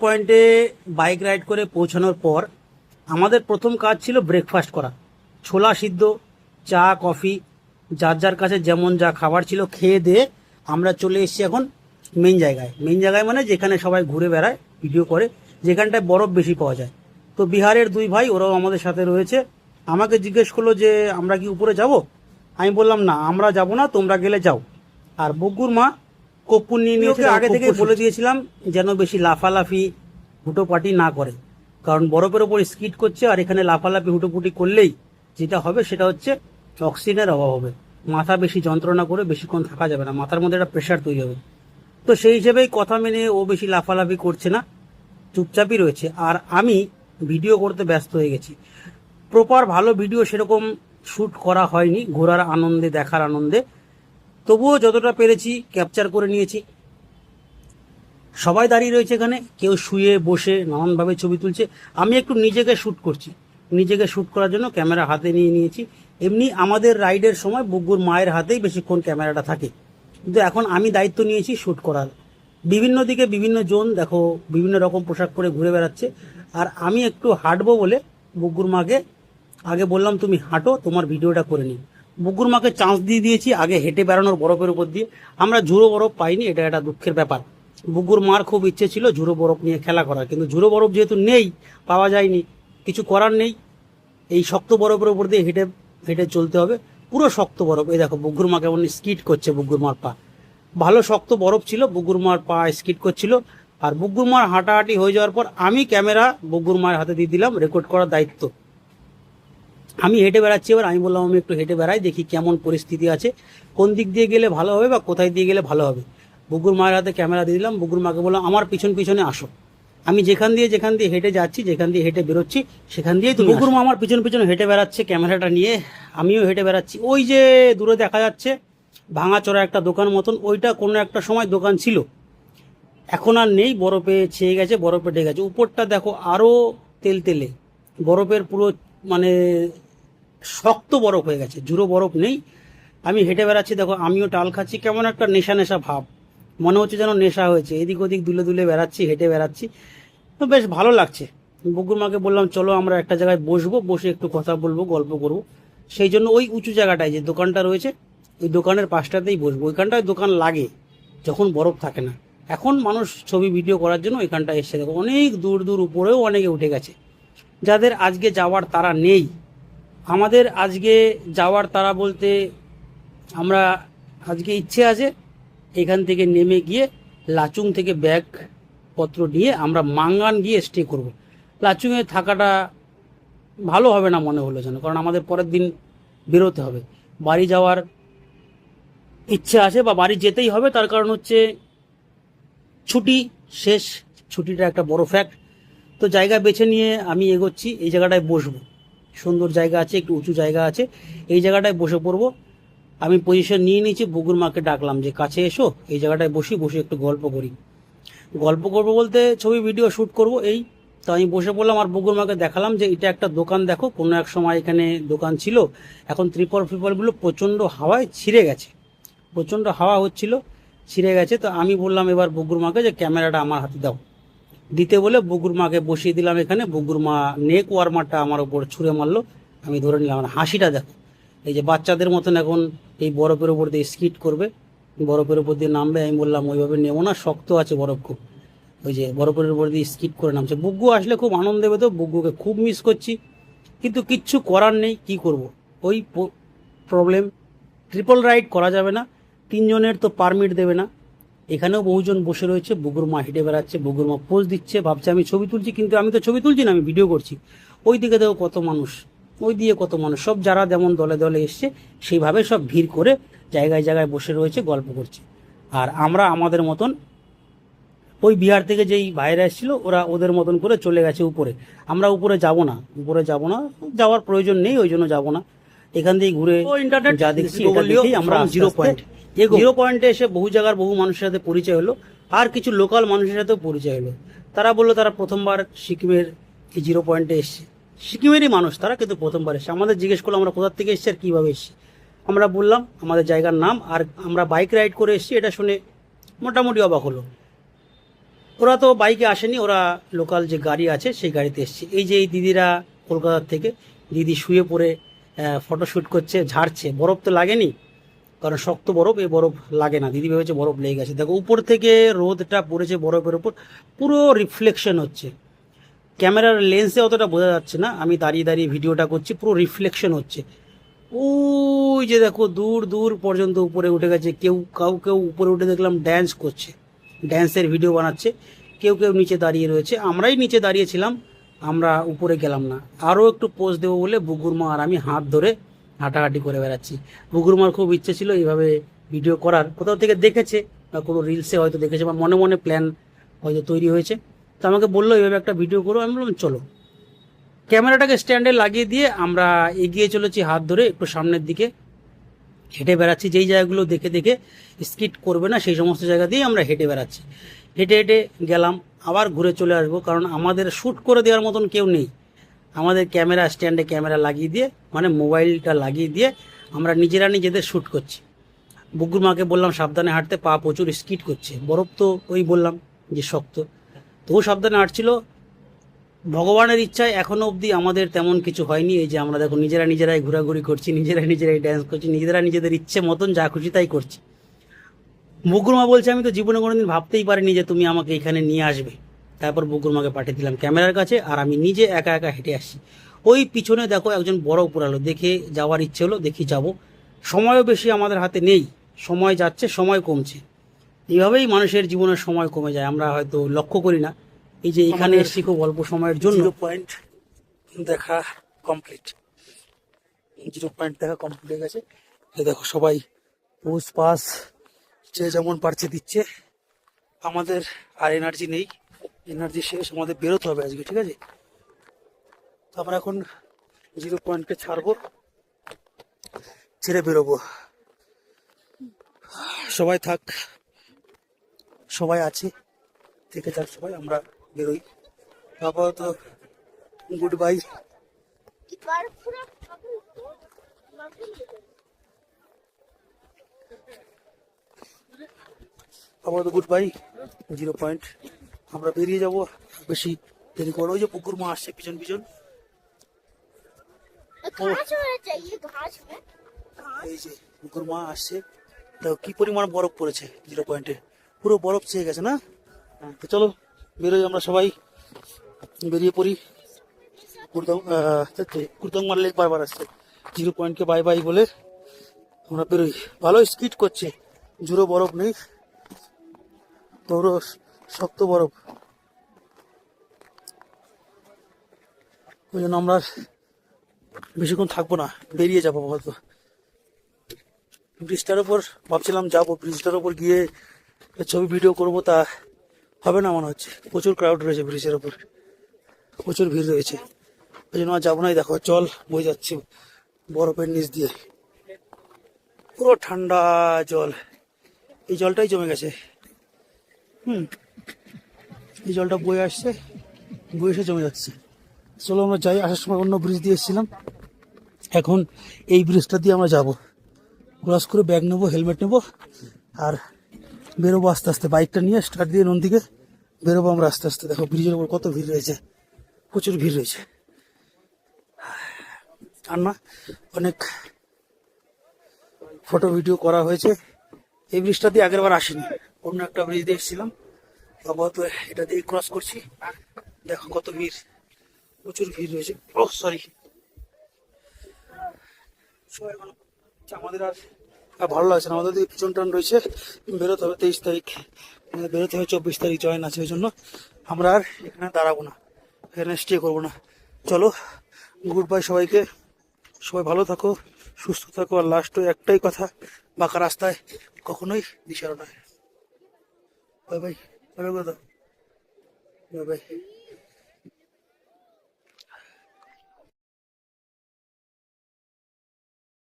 পয়েন্টে bike ride করে পৌঁছানোর পর আমাদের প্রথম কাজ ছিল ব্রেকফাস্ট করা। ছোলা সিদ্ধ, চা, কফি, যার যার কাছে যেমন যা খাবার ছিল খেয়ে দিয়ে আমরা চলে এসেছি এখন মেইন জায়গায় মানে যেখানে সবাই ঘুরে বেড়ায়, ভিডিও করে, যেখানটায় বরফ বেশি পাওয়া যায়। তো বিহারের দুই ভাই ওরাও আমাদের সাথে রয়েছে। আমাকে জিজ্ঞেস করলো যে আমরা কি উপরে যাব। আমি বললাম না, আমরা যাব না, তোমরা গেলে যাও। আর বগুর মা কর্পূর নিয়ে নিয়েছে। আগে থেকে বলে দিয়েছিলাম যেন বেশি লাফালাফি হুটোপাটি না করে, কারণ বরফের ওপর স্কিট করছে, আর এখানে লাফালাফি হুটোপুটি করলেই যেটা হবে সেটা হচ্ছে অক্সিজেনের অভাব হবে, মাথা বেশি যন্ত্রণা করে বেশিক্ষণ থাকা যাবে না, মাথার মধ্যে একটা প্রেশার তৈরি হবে। তো সেই হিসেবেই কথা মেনে ও বেশি লাফালাফি করছে না, চুপচাপই রয়েছে। আর আমি ভিডিও করতে ব্যস্ত হয়ে গেছি। প্রপার ভালো ভিডিও সেরকম শ্যুট করা হয়নি, ঘোরার আনন্দে, দেখার আনন্দে। তবুও যতটা পেরেছি ক্যাপচার করে নিয়েছি। সবাই দাঁড়িয়ে রয়েছে এখানে, কেউ শুয়ে বসে নানানভাবে ছবি তুলছে। আমি একটু নিজেকে শ্যুট করছি, নিজেকে শ্যুট করার জন্য ক্যামেরা হাতে নিয়ে নিয়েছি। এমনি আমাদের রাইডের সময় বুগ্গুর মায়ের হাতেই বেশিক্ষণ ক্যামেরাটা থাকে, কিন্তু এখন আমি দায়িত্ব নিয়েছি শ্যুট করার। বিভিন্ন দিকে বিভিন্ন জন দেখো বিভিন্ন রকম পোশাক পরে ঘুরে বেড়াচ্ছে। আর আমি একটু হাঁটবো বলে বুগ্গুর মাকে আগে বললাম তুমি হাঁটো, তোমার ভিডিওটা করে নিই। বুগ্গুর মাকে চান্স দিয়ে দিয়েছি আগে হেঁটে বেড়ানোর বরফের উপর দিয়ে। আমরা ঝুড়ো বরফ পাইনি, এটা একটা দুঃখের ব্যাপার। বুগ্গুর মার খুব ইচ্ছে ছিল ঝুড়ো বরফ নিয়ে খেলা করার, কিন্তু ঝুড়ো বরফ যেহেতু নেই, পাওয়া যায়নি, কিছু করার নেই। এই শক্ত বরফের উপর দিয়ে হেঁটে হেঁটে চলতে হবে, পুরো শক্ত বরফ। এই দেখো বুগ্গুর মা কেমন স্কিট করছে, বুগ্গুর মার পা ভালো শক্ত বরফ ছিল, বুগ্গুর মার পা স্কিট করছিল। আর বুগ্গুর মার হাঁটাহাঁটি হয়ে যাওয়ার পর আমি ক্যামেরা বুগ্গুর মায়ের হাতে দিয়ে দিলাম, রেকর্ড করার দায়িত্ব। আমি হেঁটে বেড়াচ্ছি, এবার আমি বললাম আমি একটু হেঁটে বেড়াই, দেখি কেমন পরিস্থিতি আছে, কোন দিক দিয়ে গেলে ভালো হবে বা কোথায় দিয়ে গেলে ভালো হবে। বুগ্গুর মায়ের হাতে ক্যামেরা দিয়ে দিলাম, বুগ্গুর মাকে বললাম আমার পিছন পিছনে আসো, আমি যেখান দিয়ে হেঁটে যাচ্ছি, যেখান দিয়ে হেঁটে বেরোচ্ছি সেখান দিয়েই তুমি। বুগ্গুর মা আমার পিছন পিছনে হেঁটে বেড়াচ্ছে ক্যামেরাটা নিয়ে, আমিও হেঁটে বেড়াচ্ছি। ওই যে দূরে দেখা যাচ্ছে ভাঙাচোরা একটা দোকান মতন, ওইটা কোনো একটা সময় দোকান ছিল, এখন আর নেই, বরফে ছেয়ে গেছে, বরফে ঢেকে গেছে। উপরটা দেখো আরও তেলতেলে, বরফের পুরো মানে শক্ত বরফ হয়ে গেছে, ঝুড়ো বরফ নেই। আমি হেঁটে বেড়াচ্ছি, দেখো আমিও টাল খাচ্ছি, কেমন একটা নেশা নেশা ভাব, মনে হচ্ছে যেন নেশা হয়েছে। এদিক ওদিক দুলে দুলে বেড়াচ্ছি, হেঁটে বেড়াচ্ছি, তো বেশ ভালো লাগছে। বুগ্গুর মাকে বললাম চলো আমরা একটা জায়গায় বসবো, বসে একটু কথা বলবো, গল্প করবো। সেই জন্য ওই উঁচু জায়গাটায় যে দোকানটা রয়েছে, ওই দোকানের পাশটাতেই বসবো। ওইখানটায় দোকান লাগে যখন বরফ থাকে না। এখন মানুষ ছবি ভিডিও করার জন্য ওইখানটায় এসে, দেখো অনেক দূর দূর উপরেও অনেকে উঠে গেছে। যাদের আজকে যাওয়ার তারা নেই, আমাদের আজকে যাওয়ার তারা বলতে আমরা আজকে ইচ্ছে আছে এখান থেকে নেমে গিয়ে লাচুং থেকে ব্যাগপত্র নিয়ে আমরা মাঙ্গান গিয়ে স্টে করব। লাচুংয়ে থাকাটা ভালো হবে না মনে হলো যেন, কারণ আমাদের পরের দিন বেরোতে হবে। বাড়ি যাওয়ার ইচ্ছে আছে বা বাড়ি যেতেই হবে, তার কারণ হচ্ছে ছুটি শেষ, ছুটিটা একটা বড় ফ্যাক্ট। তো জায়গা বেছে নিয়ে আমি এগোচ্ছি, এই জায়গাটায় বসবো, সুন্দর জায়গা আছে, একটু উঁচু জায়গা আছে, এই জায়গাটায় বসে পড়বো। আমি পজিশন নিয়ে নিয়েছি, বুগ্গুর মাকে ডাকলাম যে কাছে এসো, এই জায়গাটায় বসে একটু গল্প করি। গল্প করবো বলতে ছবি ভিডিও শ্যুট করব এই। তো আমি বসে পড়লাম আর বুগ্গুর মাকে দেখালাম যে এটা একটা দোকান, দেখো কোনো এক সময় এখানে দোকান ছিল, এখন ত্রিপলগুলো প্রচণ্ড হাওয়ায় ছিঁড়ে গেছে, প্রচণ্ড হাওয়া হচ্ছিল, ছিঁড়ে গেছে। তো আমি বললাম এবার বুগ্গুর মাকে যে ক্যামেরাটা আমার হাতে দাও, দিতে বলে বুগ্গুর মাকে বসিয়ে দিলাম এখানে। বুগ্গুর মা নেক ওয়ার্মারটা আমার ওপর ছুঁড়ে মারলো, আমি ধরে নিলাম। হাসিটা দেখো, এই যে বাচ্চাদের মতন এখন এই বরফের উপর দিয়ে স্কিট করবে, বরফের উপর দিয়ে নামবে। আমি বললাম ওইভাবে নেবো না, শক্ত আছে বরফ খুব। ওই যে বরফের উপর দিয়ে স্কিট করে নামছে। বুগ্গু আসলে খুব আনন্দ দেবে, তো বুগ্গুকে খুব মিস করছি, কিন্তু কিচ্ছু করার নেই, কি করব। ওই প্রবলেম, ট্রিপল রাইড করা যাবে না, 3 জনের তো পারমিট দেবে না। এখানেও বহুজন বসে রয়েছে, বুগ্গুর মা হেঁটে বেড়াচ্ছে, বুগ্গুর মা পোজ দিচ্ছে, ভাবছে আমি ছবি তুলছি, কিন্তু আমি তো ছবি তুলছি না, আমি ভিডিও করছি। ওই দিকে দেখো কত মানুষ, ওই দিয়ে কত মানুষ, সব যারা যেমন দলে দলে এসছে সেইভাবে সব ভিড় করে জায়গায় জায়গায় বসে রয়েছে, গল্প করছে। আর আমরা আমাদের মতন, ওই বিহার থেকে যেই ভাইরা এসেছিল ওরা ওদের মতন করে চলে গেছে উপরে। আমরা উপরে যাব না, যাওয়ার প্রয়োজন নেই, ওই জন্য যাবো না। এখান থেকে ঘুরে ইন্টারনেট যা দেখছি আমরা জিরো পয়েন্টে এসে বহু জায়গার বহু মানুষের সাথে পরিচয় হলো, আর কিছু লোকাল মানুষের সাথেও পরিচয় হলো। তারা বললো তারা প্রথমবার সিকিমের এই জিরো পয়েন্টে এসছে, সিকিমেরই মানুষ তারা, কিন্তু প্রথমবার এসছে। আমাদের জিজ্ঞেস করলো আমরা কোথা থেকে এসছি আর কীভাবে এসছি। আমরা বললাম আমাদের জায়গার নাম, আর আমরা বাইক রাইড করে এসছি। এটা শুনে মোটামুটি অবাক হলো। ওরা তো বাইকে আসেনি, ওরা লোকাল যে গাড়ি আছে সেই গাড়িতে এসছে। এই যে এই দিদিরা কলকাতার থেকে, দিদি শুয়ে পড়ে ফটোশ্যুট করছে, ঝাড়ছে। বরফ তো লাগেনি, কারণ শক্ত বরফ, এই বরফ লাগে না। দিদি ভেবেছে বরফ লেগে গেছে। দেখো উপর থেকে রোদটা পড়েছে বরফের উপর, পুরো রিফ্লেকশন হচ্ছে। ক্যামেরার লেন্সে অতটা বোঝা যাচ্ছে না, আমি দাঁড়িয়ে দাঁড়িয়ে ভিডিওটা করছি, পুরো রিফ্লেকশন হচ্ছে। ওই যে দেখো দূর দূর পর্যন্ত উপরে উঠে গেছে। কেউ উপরে উঠে দেখলাম ড্যান্স করছে, ড্যান্সের ভিডিও বানাচ্ছে। কেউ নিচে দাঁড়িয়ে রয়েছে, আমরাই নিচে দাঁড়িয়েছিলাম, আমরা উপরে গেলাম না। আরও একটু পোজ দেবো বলে বুগুর মা আর আমি হাত ধরে হাঁটাহাঁটি করে বেড়াচ্ছি। বুগুর মার খুব ইচ্ছে ছিল এইভাবে ভিডিও করার, কোথাও থেকে দেখেছে বা কোনো রিলসে হয়তো দেখেছে, বা মনে মনে প্ল্যান হয়তো তৈরি হয়েছে। তো আমাকে বললো এইভাবে একটা ভিডিও করো। আমি বললাম চলো। ক্যামেরাটাকে স্ট্যান্ডে লাগিয়ে দিয়ে আমরা এগিয়ে চলেছি হাত ধরে একটু সামনের দিকে, হেঁটে বেড়াচ্ছি। যেই জায়গাগুলো দেখে দেখে স্কিট করবে না সেই সমস্ত জায়গা দিয়ে আমরা হেঁটে বেড়াচ্ছি। হেঁটে হেঁটে গেলাম, আবার ঘুরে চলে আসবো, কারণ আমাদের শ্যুট করে দেওয়ার মতন কেউ নেই। আমাদের ক্যামেরা স্ট্যান্ডে ক্যামেরা লাগিয়ে দিয়ে, মানে মোবাইলটা লাগিয়ে দিয়ে আমরা নিজেরা নিজেদের শ্যুট করছি। বুগুর মাকে বললাম সাবধানে হাঁটতে, পা প্রচুর স্কিট করছে। বরফ তো ওই বললাম যে শক্ত, তবু সাবধানে হাঁটছিল। ভগবানের ইচ্ছায় এখনো অবধি আমাদের তেমন কিছু হয়নি। এই যে আমরা দেখো নিজেরাই ঘোরাঘুরি করছি, নিজেরাই ড্যান্স করছি, নিজেদের ইচ্ছে মতন যা খুশি তাই করছি। বুগুরমা বলছে আমি তো জীবনে কোনোদিন ভাবতেই পারিনি যে তুমি আমাকে এখানে নিয়ে আসবে। তারপর বুগুরমাকে পাঠিয়ে দিলাম ক্যামেরার কাছে, আর আমি নিজে একা একা হেঁটে আসছি। ওই পিছনে দেখো একজন বড় পুরালো, দেখে যাওয়ার ইচ্ছে হলো, দেখি যাব। সময়ও বেশি আমাদের হাতে নেই, সময় যাচ্ছে, সময় কমছে। এইভাবেই মানুষের জীবনের সময় কমে যায়, আমরা হয়তো লক্ষ্য করি না। এই যে এখানে এসেছি খুব অল্প সময়ের জন্য। 0 পয়েন্ট দেখা কমপ্লিট, 0 পয়েন্ট দেখা কমপ্লিট হয়ে গেছে। এই দেখো সবাই পোজ পাস যে যেমন পারছে দিচ্ছে। আমাদের আর এনার্জি নেই, এনার্জি শেষ, আমাদের বেরোতে হবে আজকে, ঠিক আছে? তো আমরা এখন 0 পয়েন্টকে ছাড়বো, ছেড়ে বেরোবো। সবাই থাক, সবাই আছে, থেকে যাক সবাই, আমরা বেরোই। আপাতত গুড বাই। আপাতত গুড বাই, 0 পয়েন্ট। আমরা বেরিয়ে যাব, বেশি দেরি করো। ওই যে পুকুর মা আসছে পিছন পিছন। এই যে পুকুর মা আসছে, দেখো কি পরিমাণ বরফ পড়েছে 0 পয়েন্টে, পুরো বরফ ছেয়ে গেছে না। তো চলো বেরোই, আমরা সবাই বেরিয়ে পড়ি। কুর্তংমার লেক বারবার আসছে, 0 পয়েন্টকে বাই বাই বলে আমরা বেরোই। ভালো স্কিট করছে, জোরো বরফ নেই, তোরও শক্ত বরফ। ওই জন্য আমরা বেশিক্ষণ থাকবো না, বেরিয়ে যাবো হয়তো। ব্রিজটার ওপর ভাবছিলাম যাবো, ব্রিজটার ওপর গিয়ে ছবি ভিডিও করবো, তা হবে না মনে হচ্ছে। প্রচুর ক্রাউড রয়েছে ব্রিজের ওপর, প্রচুর ভিড় রয়েছে, ওই জন্য আর যাবো না। দেখো জল বয়ে যাচ্ছে বরফের নিচ দিয়ে, পুরো ঠান্ডা জল। এই জলটাই জমে গেছে, এই জলটা বয়ে আসছে, বয়ে এসে জমে যাচ্ছে। চলো আমরা যাই, আসার সময় অন্য ব্রিজ দিয়ে এসেছিলাম, এখন এই ব্রিজটা দিয়ে আমরা যাব। ক্রস করে ব্যাগ নেবো, হেলমেট নেবো, আর বেরোবো আস্তে আস্তে। বাইকটা নিয়ে স্টার্ট দিয়ে নন্দীকে বেরোবো আমরা আস্তে আস্তে। দেখো ব্রিজের উপর কত ভিড় রয়েছে, প্রচুর ভিড় রয়েছে। আর না, অনেক ফটো ভিডিও করা হয়েছে। এই ব্রিজটা দিয়ে আগের বার আসিনি, অন্য একটা ব্রিজ দিয়ে এসেছিলাম, আপাতত এটা দিয়ে ক্রস করছি। দেখো কত ভিড়, প্রচুর ভিড় রয়েছে। ও সরি, আমাদের আর ভালো লাগছে না, আমাদের পিছন টান রয়েছে, বেরোতে হবে 23 তারিখ, বেরোতে হবে 24 তারিখ জয়েন আছে। ওই জন্য আমরা আর এখানে দাঁড়াবো না, এখানে স্টে করবো না। চলো গুড বাই সবাইকে, সবাই ভালো থাকো, সুস্থ থাকো। আর লাস্ট একটাই কথা, বাঁকা রাস্তায় কখনোই দিশারো নয়। Bye bye, bye bye, bye bye.